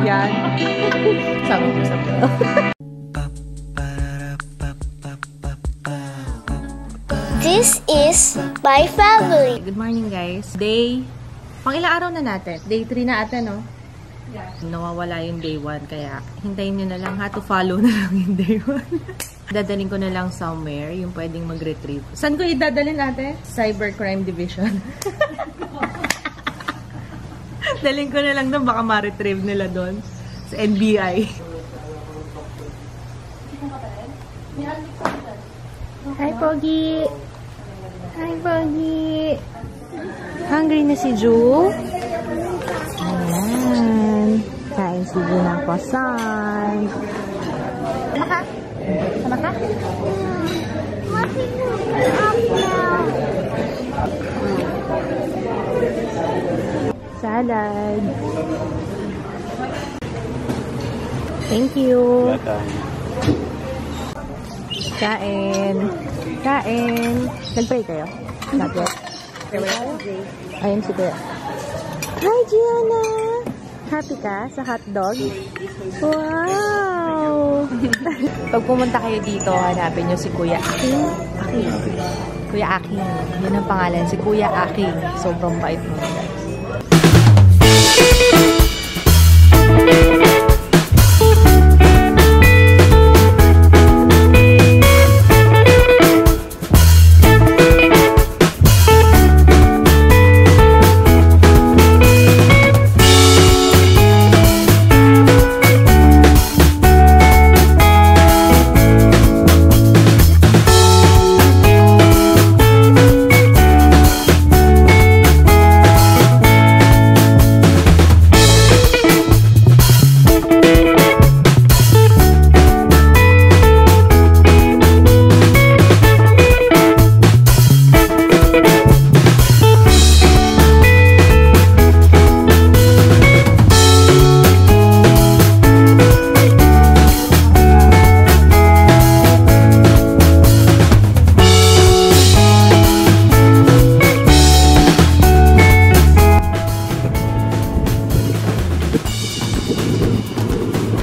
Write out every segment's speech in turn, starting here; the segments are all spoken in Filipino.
yan. Sama ko sa vlog. This is my family. Good morning guys. Pang ilang araw na natin? Day 3 na ata, no? Yeah. Nawawala yung day 1, kaya hintayin nyo na lang ha, to follow na lang yung day 1. Dadalhin ko na lang somewhere, yung pwedeng mag-retrieve. Saan ko idadalhin ate? Cybercrime Division. Dalhin ko na lang doon, baka ma-retrieve nila doon. Sa NBI. Hi, Pogi! Hi, Pogi! Hungry na si Ju? Ayan. Kain si Ju ng croissant. Sama ka? Sama ka? Salad. Thank you. Kain. Kain. Nag-pray kayo? Not yet. Ayun si Kuya. Hi, Gianna! Happy ka sa hotdog? Wow! Pag pumunta kayo dito, hanapin nyo si Kuya Aking. Kuya Aking. Yun ang pangalan. Si Kuya Aking. Sobrang bait mo, guys.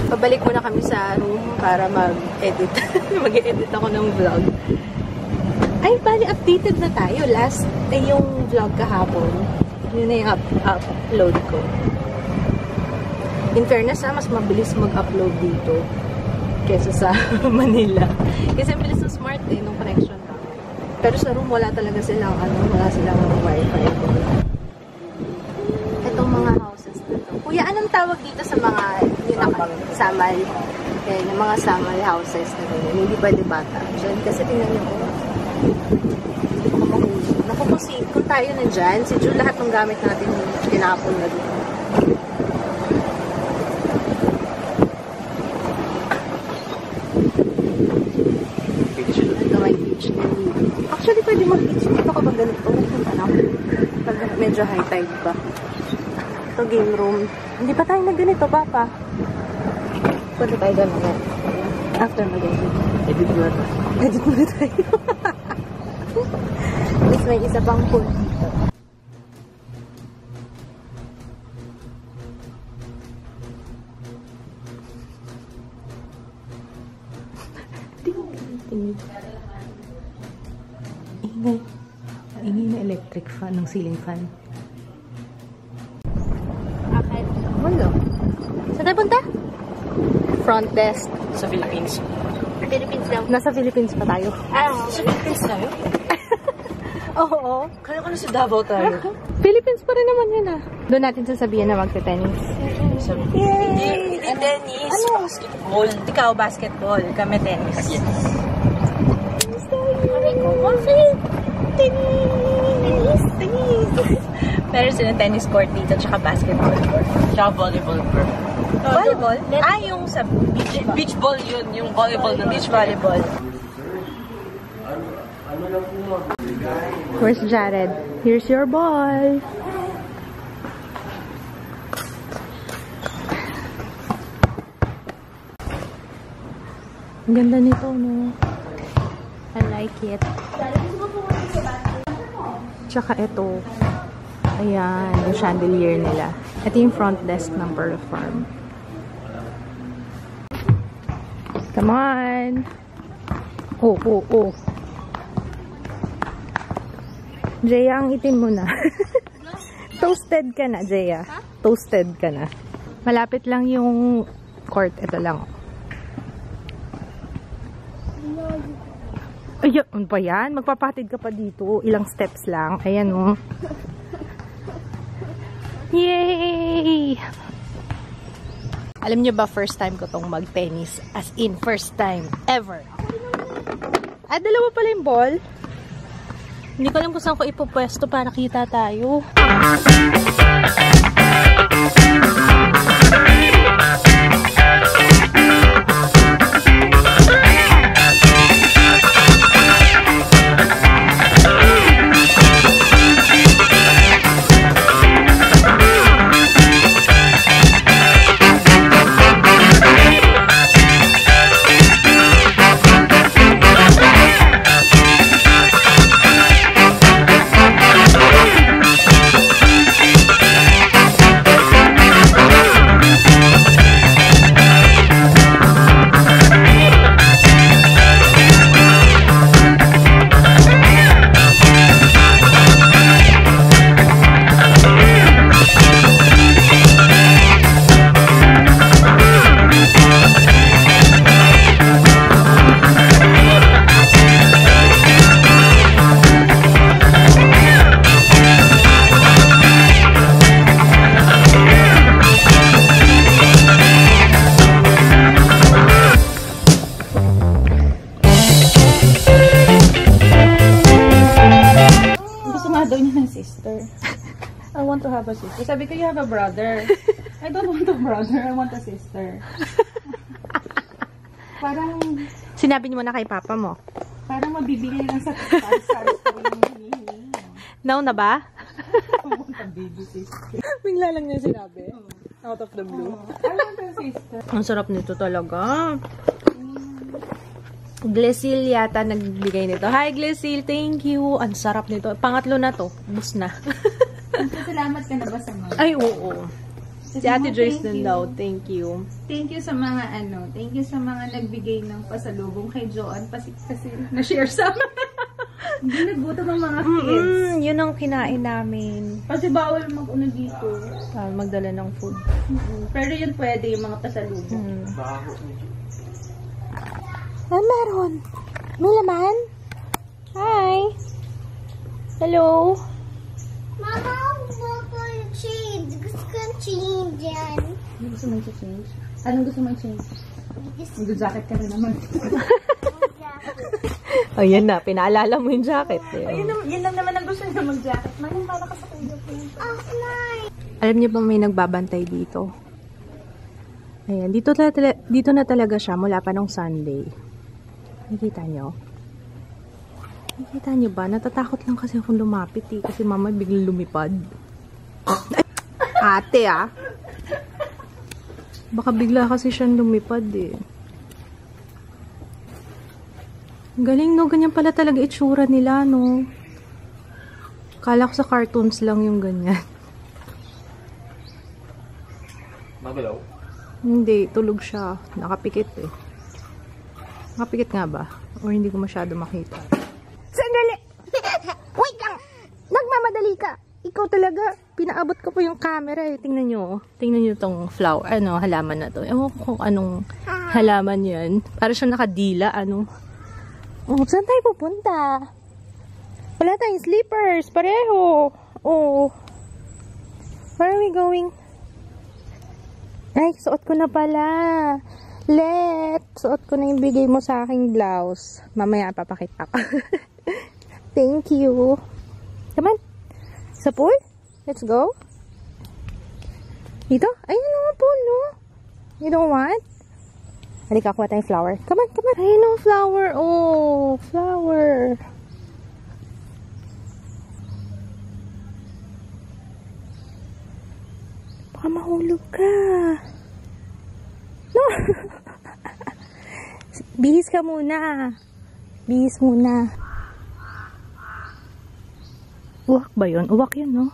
Pabalik muna kami sa room para mag-edit. Mag-edit ako ng vlog. Ay, bali, updated na tayo. Last ay yung vlog kahapon. Yun na yung upload ko. In fairness, mas mabilis mag-upload dito kesa sa Manila. Kasi ang bilis ng smart nung connection lang. Pero sa room, wala talaga silang, wala silang wifi. Itong mga houses na to. Kuya, anong tawag dito sa mga samal? Yan, yung mga samal houses na ganyan. Hindi pwede bata. Diyan, kasi tingnan nyo ko. Naku po kung tayo nandyan, si Ju, lahat ng gamit natin tinapon na dito. Ito may beach na dito. Actually, pwede mag-beach dito kapag ganito. Pag medyo high tide pa. Ito, game room. Hindi pa tayo na ganito, Papa. Pwede tayo ganun. After mag-edit. Edit muna tayo. Edit muna tayo. Tapos may isa pang pool dito. Ingay. Ingay na electric fan ng ceiling fan. Wala. Saan tayo punta? Front desk. Sa Philippines. Philippines lang. Nasa Philippines pa tayo. Sa Philippines tayo? Oo. Kaya ko na sa Davao tayo. Philippines pa rin naman yun Doon natin sasabihin na magte-tennis. Hindi tennis. Ano? Basketball. Ikaw basketball. Kami tennis. Yes. Tennis. Meron silang tennis court dito tsaka basketball court. Tsaka volleyball court. Volleyball? Yung sa beach. Beach ball yun. Yung volleyball ng beach volleyball. Where's Jared? Here's your ball. Ang ganda nito, no? I like it. Tsaka ito. Ayan, yung chandelier nila. Ito yung front desk ng Pearl Farm. Come on. Oh, oh, oh. Jaya, ang itim mo na. Toasted ka na, Jaya. Toasted ka na. Malapit lang yung court. Ito lang. Ay, ano ba yan? Magpapatid ka pa dito. Ilang steps lang. Ayan, oh. Yay! Alam niyo ba, first time ko tong mag-tennis. As in, first time ever. Ah, dalawa pala yung ball. Hindi ko alam kung saan ko ipopwesto para kita tayo. I want to have a sister. Sabi ko, you have a brother. I don't want a brother. I want a sister. Parang, Sinabi niyo na kay papa mo. parang mabibigay lang sa stars ko yung hinihingi. Now na ba? I want a baby sister. Bigla lang niya sinabi. Out of the blue. I want a sister. Ang sarap nito talaga. Glesil yata nagbigay nito. Hi Glesil, thank you. Ang sarap nito. Pangatlo na to. Bus na. Salamat ka na ba sa mga? Ay, oo. Si Ate Joyce din daw. Thank you. Thank you sa mga thank you sa mga nagbigay ng pasalubong kay Joanne kasi na-share sa amin. Hindi nagbuto ng mga kids. Yun ang kinain namin. Kasi bawal mag-una dito. Magdala ng food. Pero yun pwede yung mga pasalubong. Ah, meron. May laman? Hi. Hello. Mama, huwag ko yung change. Gusto ko yung change yan. Ano gusto mong change? Anong gusto mong change? Mag-jacket ka na naman. Ayan na, pinaalala mo yung jacket. Yun lang naman ang gusto niya mag-jacket. Maling para ka sa kuya ko. Alam niyo ba may nagbabantay dito? Ayan, dito na talaga siya mula pa nung Sunday. Nakikita niyo? Nakikita niyo ba? Natatakot lang kasi akong lumapit eh. Kasi mama biglang lumipad. Ate ah. Baka bigla kasi siyang lumipad eh. Galing no, ganyan pala talaga itsura nila no. Kala ko sa cartoons lang yung ganyan. Magalaw? Hindi, tulog siya. Nakapikit eh. Nakapikit nga ba? O hindi ko masyado makita. Sandali! Wait lang! Nagmamadali ka! Ikaw talaga, pinaabot ko po yung camera eh. Tingnan nyo. Tingnan nyo tong flower, halaman na to. Ewan ko kung anong halaman yan. Para siya nakadila, Oh, saan tayo pupunta? Wala tayong slippers, pareho. Oh. Where are we going? Ay, suot ko na pala. Suot ko na yung bigay mo sa aking blouse. Mamaya papakita ko. Thank you. Come on. Sa pool? Let's go. Dito? Ayun ang pool, no? You don't want? Halika, kuha tayong flower. Come on, come on. Ayun ang flower. Oh, flower. Baka mahulog ka. No. Bihis ka muna. Bihis muna. Uwak ba yun? Uwak yun, no?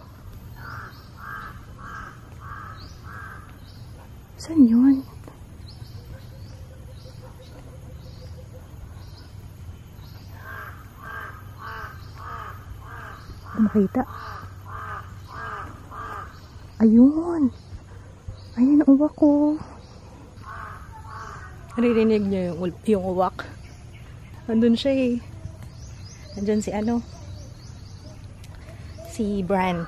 Saan yun? Makita. Ayun. Ayun ang uwak ko. Naririnig niyo yung uwak. Andun siya eh. Andun si ano? Si Bran.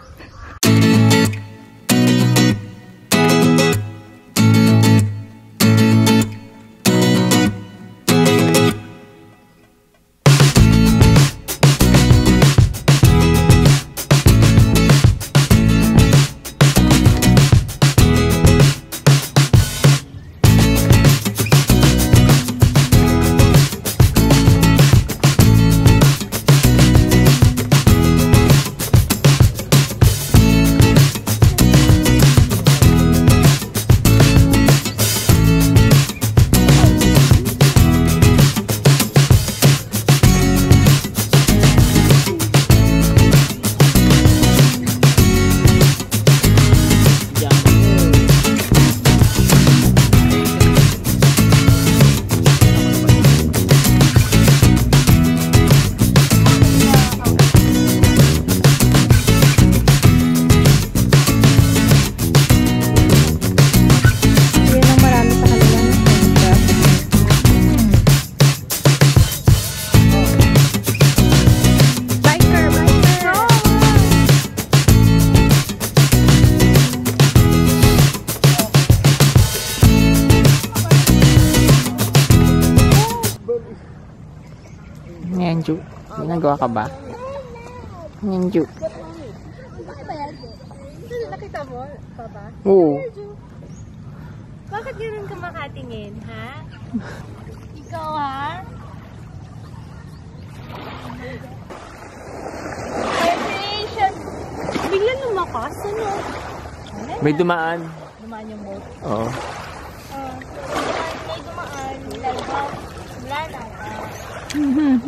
Ngayon, Ju. Ginagawa ka ba? Ngayon, Ju. Nakita mo, Papa? Oo. Bakit ganoon ka makatingin, ha? Ikaw, ha? Preparation! Biglang lumakas, ano? May dumaan. Dumaan yung boat. Oo. May dumaan. Lalbaw. Wala na. Saan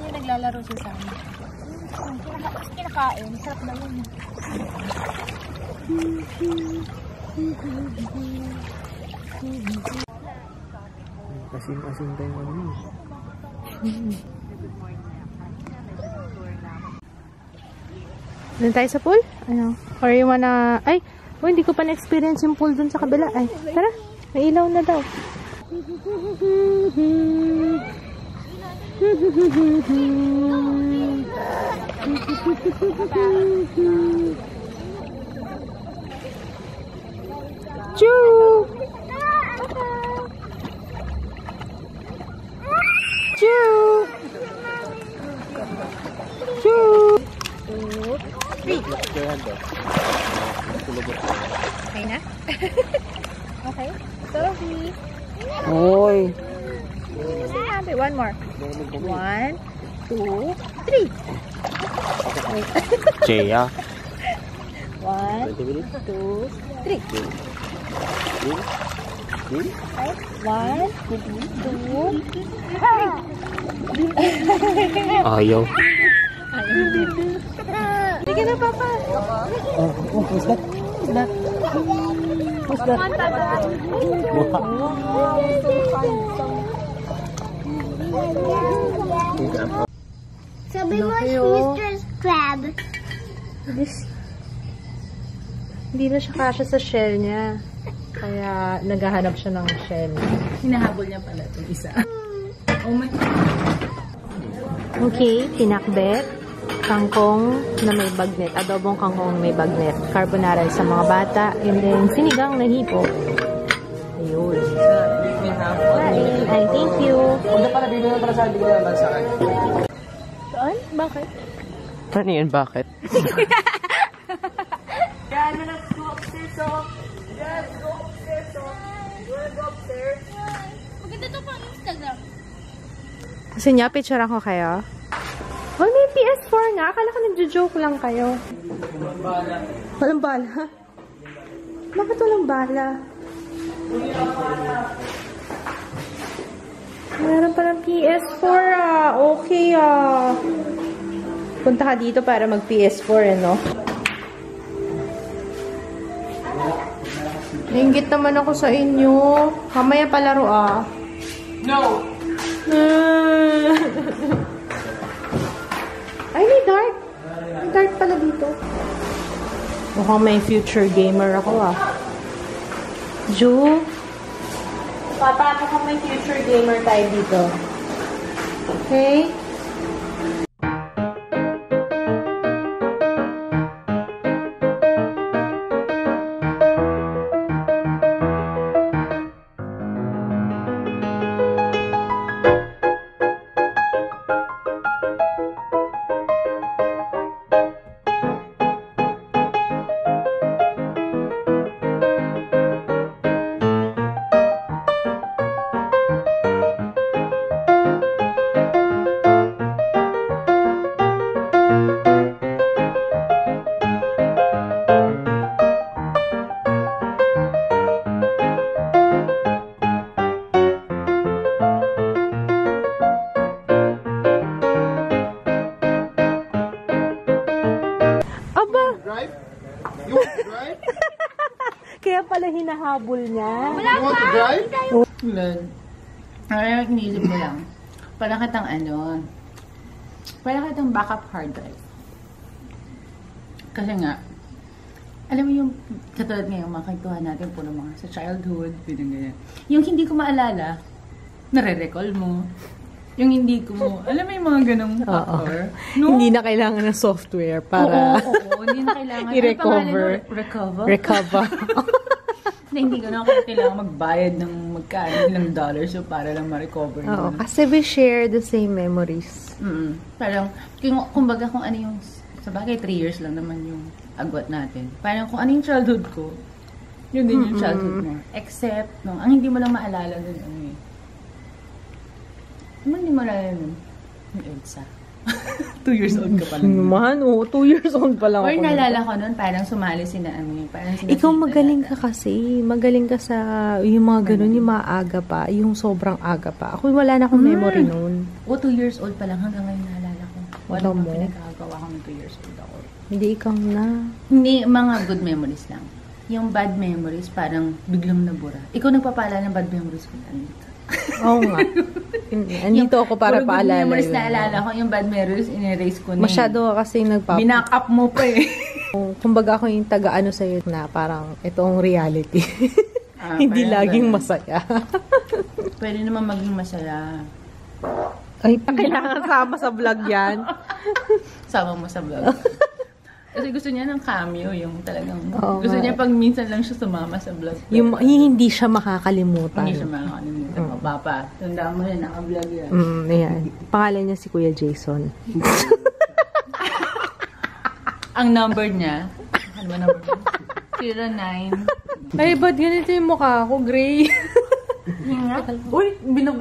yung naglalaro siya sa amin? Kinakain. Sarap na yun. Asin tayo ano yun. Doon tayo sa pool? Ano? Or you wanna... Ay! Oh, hindi ko pa na-experience yung pool dun sa kabila. Ay, tara. May ilaw na daw. Choo! Choo! Choo! Okay na? Okay. Sophie. Oy. Happy. One more. 1, 2, 3. Cheya. 1, 2, 3. Okay. 1, 2, 3. Ayaw. Sige na, Papa. What's that? What's that? Sabi mo, Laki, oh. Mr. Crab. Hindi na siya kasya sa shell niya. Kaya naghahanap siya ng shell. Hinahabol niya pala itong isa. Oh my. Okay, pinakbet. Kangkong na may bagnet. Adobong kangkong na may bagnet. Carbonara sa mga bata. And then, sinigang na hipo. Ayun. Ay, thank you. Huwag na pala, bibigyan para sa bigyan naman sa akin. Saan? Bakit? Ano yun? Bakit? Yan, let's go upstairs, oh. Yes, go upstairs, oh. You wanna go upstairs? Maganda to pang Instagram. Gusto niya, picture ako kayo? Oh, may PS4 nga. Akala ko nagjo-joke lang kayo. Walang bala? Bakit walang bala? Meron pa ng PS4 ah. Okay ah. Punta ka dito para mag PS4 no? Nainggit naman ako sa inyo. Mamaya palaro ah. No! Ay, may dart. May dart pala dito. Mukhang may future gamer ako ah. Ju? Papa, mukhang may future gamer tayo dito. Okay? You want to drive? Kaya pala hinahabol niya. You want to drive? Lord. Ay, iniisip mo lang. Para kitang para kitang backup hard drive. Kasi nga, alam mo yung katulad ngayon, mga kwentuhan natin puro mga sa childhood, ganyan. Yung hindi ko maalala, nare-recall mo. Yung hindi ko mo, alam mo yung mga ganong factor? No? Hindi na kailangan ng software para Oo, hindi na kailangan. i-recover. Recover? Na hindi ko na kailangan magbayad ng magkano ilang dollars so para lang ma-recover yun. Oo, kasi we share the same memories. Parang, kumbaga kung ano yung, sabagay 3 years lang naman yung agwat natin. Parang kung ano yung childhood ko, yun din yung childhood mo. Except, no, ang hindi mo lang maalala dun, hindi mo naalala nun, yung EDSA. 2 years old ka pa lang. Man, 2 years old pa lang Or ako. naalala ko nun, parang sumali parang sina Ikaw tita magaling yata. ka kasi. Magaling ka sa yung mga ganun, yung mga aga pa, yung sobrang aga pa. Ako wala na akong memory noon. 2 years old pa lang hanggang ngayon naalala ko. Wala Alam akong mo? pinagkagawa ko ng 2 years old ako. Hindi ikaw na. Hindi, mga good memories lang. Yung bad memories, parang biglang nabura. Ikaw nagpapaalala ng bad memories ko. Oo nga. Andito ako para puro paalala. good memories yun. na alala ko, yung bad memories, in-erase ko na. Masyado ka kasi Binack up mo pa eh. Kumbaga ako yung taga-ano sa'yo na parang itong reality. Hindi parang laging ganun. masaya. Pwede naman maging masaya. Ay, kailangan sama sa vlog yan. Sama mo sa vlog. Kasi gusto niya ng cameo, yung talagang, Oo gusto nga. niya pag minsan lang siya sumama sa vlog. Yung hindi siya makakalimutan. Hindi siya makakalimutan. Papa, tandaan mo na naka-vlog yan. Ayan. Pangalan niya si Kuya Jason. Ang number niya, ano ba number niya? 09. Ay, ba't ganito yung mukha ko? Gray. Uy, tingnan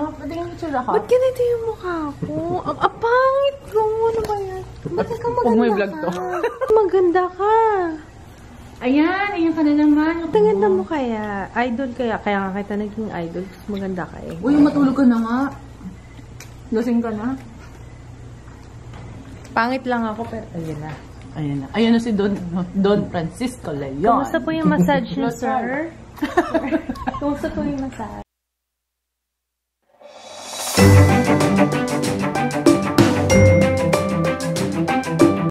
mo, patingin mo siya ako. Ba't ganito yung mukha ko? Ang pangit ko. Ano ba yan? Ba't ka maganda Kung may vlog to. Maganda ka. Ayan ka na naman. Tingnan mo kaya. Idol kaya. Kaya nga kita naging idol. Maganda ka eh. Uy, matulog ka na nga. Lasing ka na. Pangit lang ako pero ayun na. Ayan na si Don Francisco Leon. Kumusta po yung massage niyo, sir? Kumusta po yung massage?